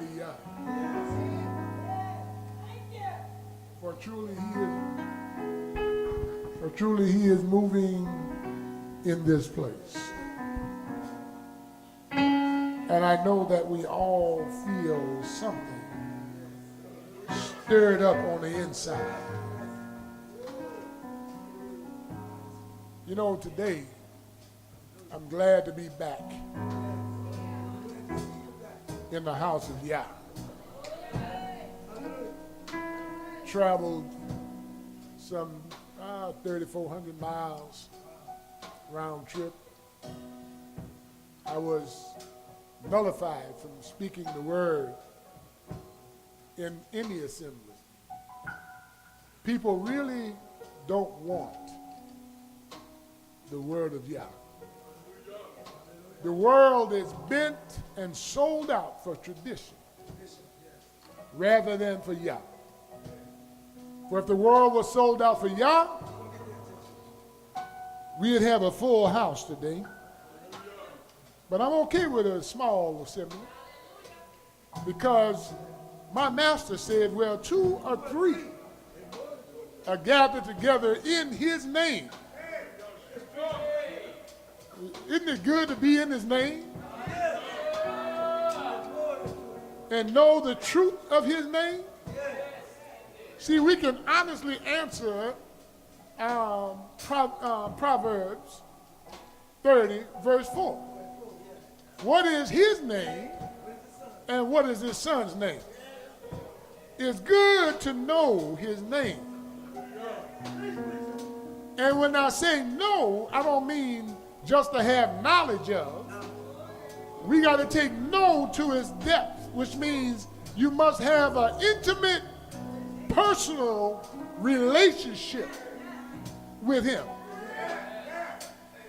mighty Yah. For truly he is moving in this place. And I know that we all feel something stirred up on the inside. You know, today, I'm glad to be back in the house of Yah. Traveled some 3,400 miles round trip. I was nullified from speaking the word in any assembly. People really don't want the word of Yah. The world is bent and sold out for tradition rather than for Yah. For if the world was sold out for Yah, we'd have a full house today. But I'm okay with a small assembly because my master said, well, 2 or 3 are gathered together in his name. Isn't it good to be in his name and know the truth of his name? See, we can honestly answer Proverbs 30, verse 4. What is his name and what is his son's name? It's good to know his name. And when I say know, I don't mean just to have knowledge of. We got to take know to its depth, which means you must have an intimate, personal relationship with him.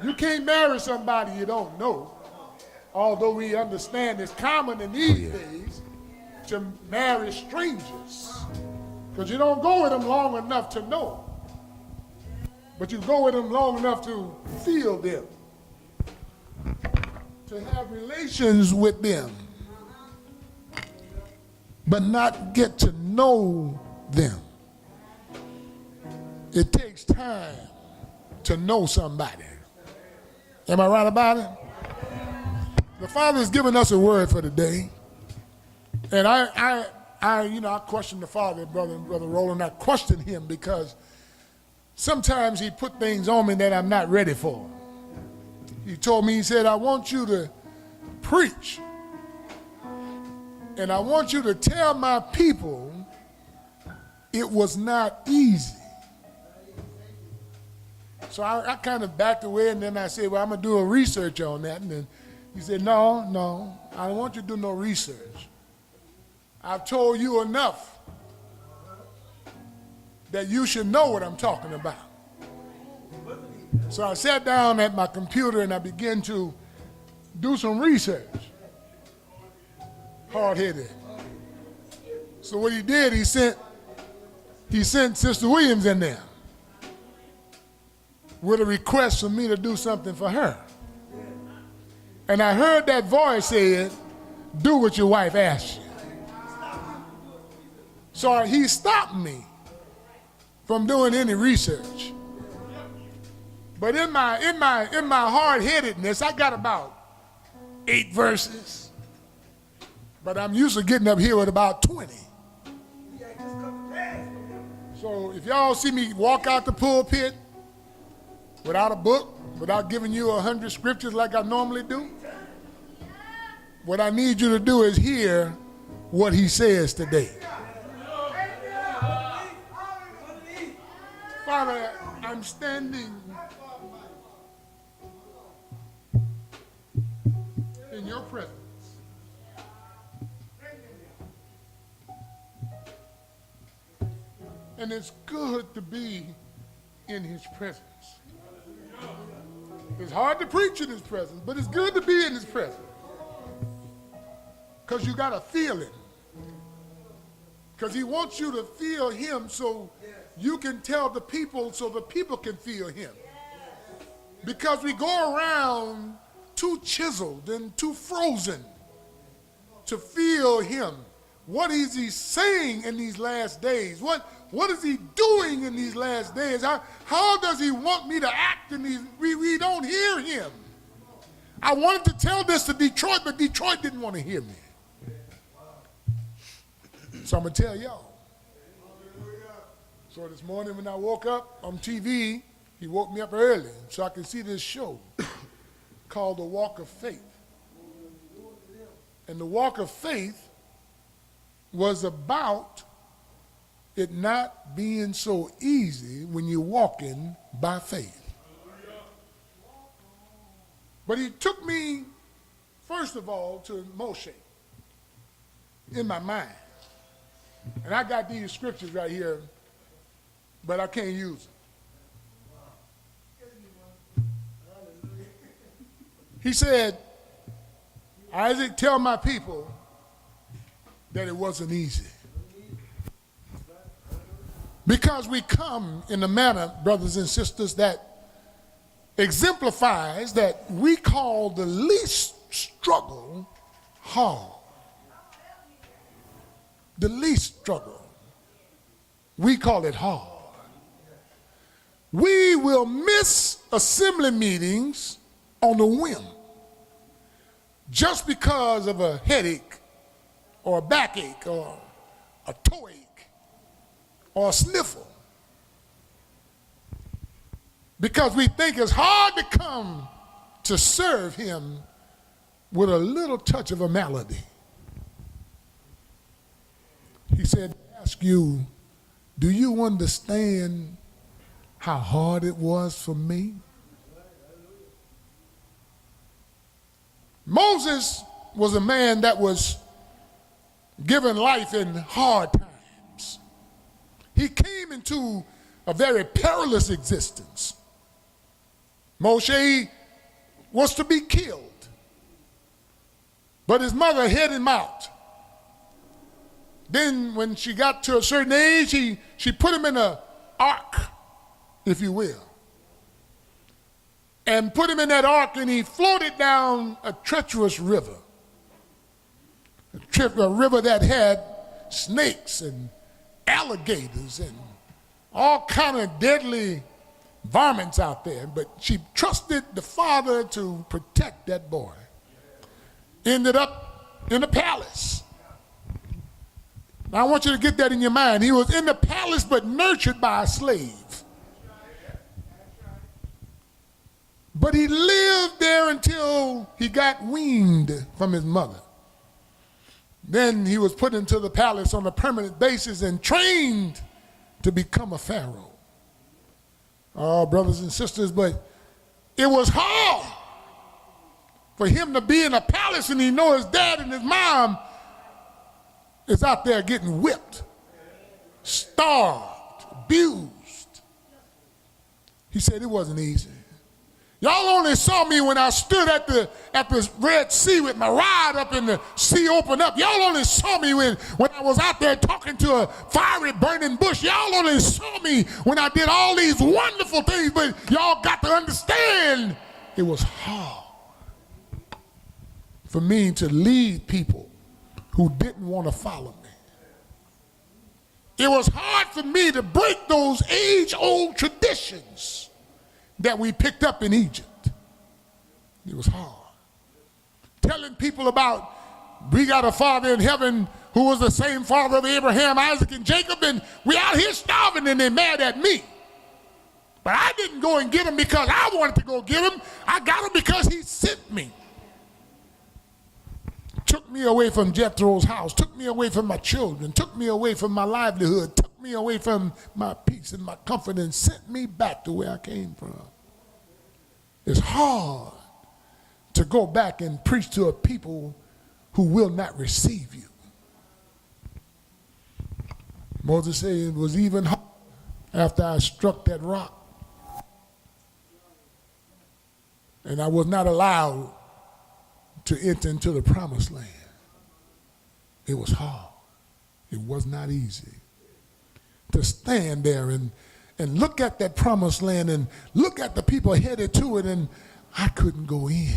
You can't marry somebody you don't know, although we understand it's common in these days to marry strangers because you don't go with them long enough to know, but you go with them long enough to feel them, to have relations with them, but not get to know them. It takes time to know somebody. Am I right about it? The Father has given us a word for today. And I questioned the Father, Brother Roland. I questioned him because sometimes he put things on me that I'm not ready for. He told me, he said, I want you to preach. And I want you to tell my people it was not easy. So I kind of backed away, and then I said, well, I'm going to do a research on that. And then he said, no, I don't want you to do no research. I've told you enough that you should know what I'm talking about. So I sat down at my computer and I began to do some research. Hard-headed. So what he did, he sent Sister Williams in there with a request for me to do something for her. And I heard that voice said, do what your wife asks you. So he stopped me from doing any research. But in my hard-headedness, I got about 8 verses. But I'm used to getting up here with about 20. So if y'all see me walk out the pulpit without a book, without giving you 100 scriptures like I normally do, what I need you to do is hear what he says today. Father, I'm standing in your presence. And it's good to be in his presence. It's hard to preach in his presence, but it's good to be in his presence. Because you got to feel it. Because he wants you to feel him so you can tell the people so the people can feel him. Because we go around too chiseled and too frozen to feel him. What is he saying in these last days? What is he doing in these last days? How does he want me to act in these? We don't hear him. I wanted to tell this to Detroit, but Detroit didn't want to hear me. So I'm going to tell y'all. So this morning when I woke up on TV, he woke me up early so I could see this show called The Walk of Faith. And the walk of faith was about it not being so easy when you're walking by faith. But he took me, first of all, to Moshe in my mind. And I got these scriptures right here, but I can't use them. He said, Isaac, tell my people that it wasn't easy. Because we come in a manner, brothers and sisters, that exemplifies that we call the least struggle hard. The least struggle, we call it hard. We will miss assembly meetings on a whim just because of a headache or a backache or a toeache or a sniffle. Because we think it's hard to come to serve him with a little touch of a malady. He said, ask you, do you understand how hard it was for me? Moses was a man that was given life in hard times. He came into a very perilous existence. Moshe was to be killed, but his mother hid him out. Then when she got to a certain age, she put him in an ark, if you will, and put him in that ark, and he floated down a treacherous river, a river that had snakes and alligators and all kind of deadly varmints out there. But she trusted the Father to protect that boy. Ended up in the palace. Now I want you to get that in your mind. He was in the palace but nurtured by a slave. But he lived there until he got weaned from his mother. Then he was put into the palace on a permanent basis and trained to become a pharaoh. Oh, brothers and sisters, but it was hard for him to be in a palace and he know his dad and his mom is out there getting whipped, starved, abused. He said it wasn't easy. Y'all only saw me when I stood at the Red Sea with my rod up and the sea opened up. Y'all only saw me when I was out there talking to a fiery burning bush. Y'all only saw me when I did all these wonderful things, but y'all got to understand it was hard for me to lead people who didn't want to follow me. It was hard for me to break those age-old traditions that we picked up in Egypt. It was hard. Telling people about we got a Father in heaven who was the same Father of Abraham, Isaac, and Jacob, and we out here starving and they're mad at me. But I didn't go and get him because I wanted to go get him. I got him because he sent me. Took me away from Jethro's house, took me away from my children, took me away from my livelihood, took me away from my peace and my comfort and sent me back to where I came from. It's hard to go back and preach to a people who will not receive you. Moses said it was even hard after I struck that rock. And I was not allowed to enter into the promised land. It was hard. It was not easy to stand there and look at that promised land and look at the people headed to it, and I couldn't go in.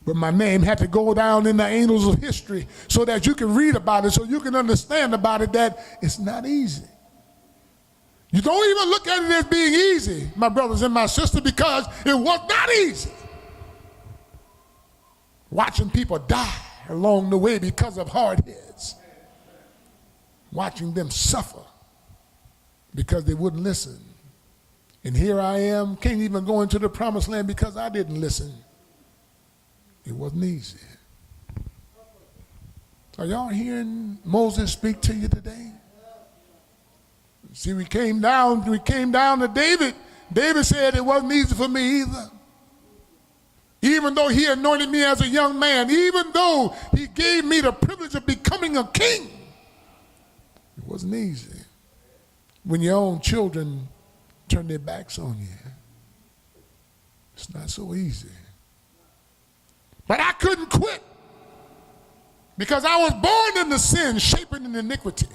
But my name had to go down in the annals of history so that you can read about it, so you can understand about it that it's not easy. You don't even look at it as being easy, my brothers and my sisters, because it was not easy. Watching people die along the way because of hard heads. Watching them suffer because they wouldn't listen. And here I am, can't even go into the promised land because I didn't listen. It wasn't easy. Are y'all hearing Moses speak to you today? See, we came down to David. David said it wasn't easy for me either. Even though he anointed me as a young man, even though he gave me the privilege of becoming a king, it wasn't easy. When your own children turn their backs on you, it's not so easy. But I couldn't quit because I was born into sin, shaping in iniquity.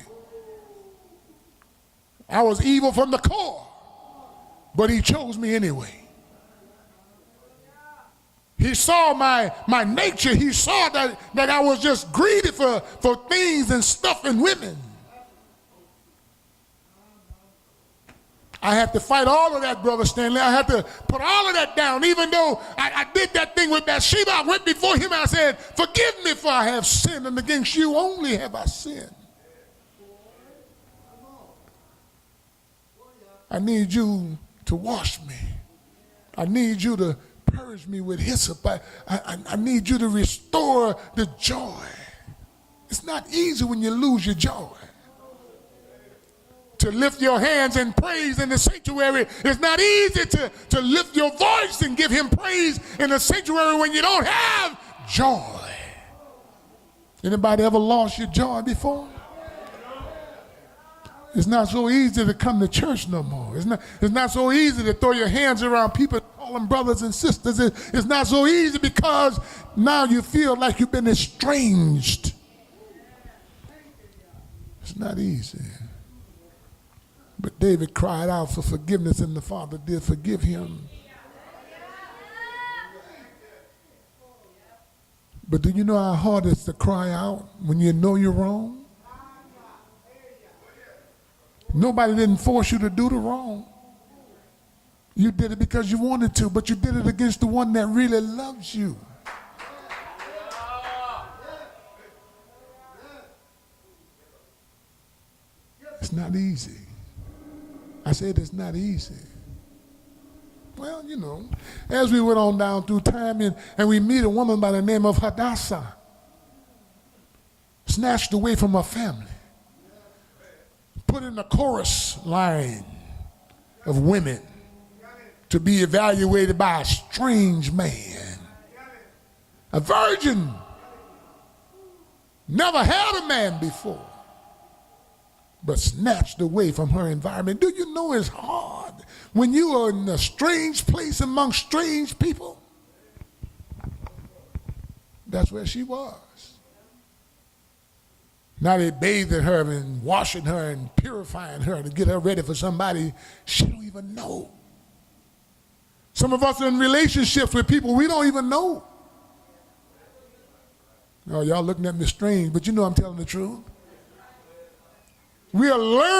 I was evil from the core, but he chose me anyway. He saw my nature. He saw that I was just greedy for things and stuff and women. I had to fight all of that, Brother Stanley. I had to put all of that down. Even though I did that thing with Bathsheba, I went before him and I said, forgive me for I have sinned, and against you only have I sinned. I need you to wash me. I need you to purge me with hyssop. I need you to restore the joy. It's not easy when you lose your joy. To lift your hands in praise in the sanctuary. It's not easy to lift your voice and give him praise in the sanctuary when you don't have joy. Anybody ever lost your joy before? It's not so easy to come to church no more. It's not so easy to throw your hands around people, call them brothers and sisters. It's not so easy because now you feel like you've been estranged. It's not easy. But David cried out for forgiveness, and the Father did forgive him. But do you know how hard it is to cry out when you know you're wrong? Nobody didn't force you to do the wrong. You did it because you wanted to, but you did it against the one that really loves you. It's not easy. I said it's not easy. Well, you know, as we went on down through time and we meet a woman by the name of Hadassah, snatched away from her family, put in a chorus line of women to be evaluated by a strange man, a virgin, never had a man before, but snatched away from her environment. Do you know it's hard when you are in a strange place among strange people? That's where she was. Now they bathing her and washing her and purifying her to get her ready for somebody she don't even know. Some of us are in relationships with people we don't even know. Oh, y'all looking at me strange, but you know I'm telling the truth. We are learning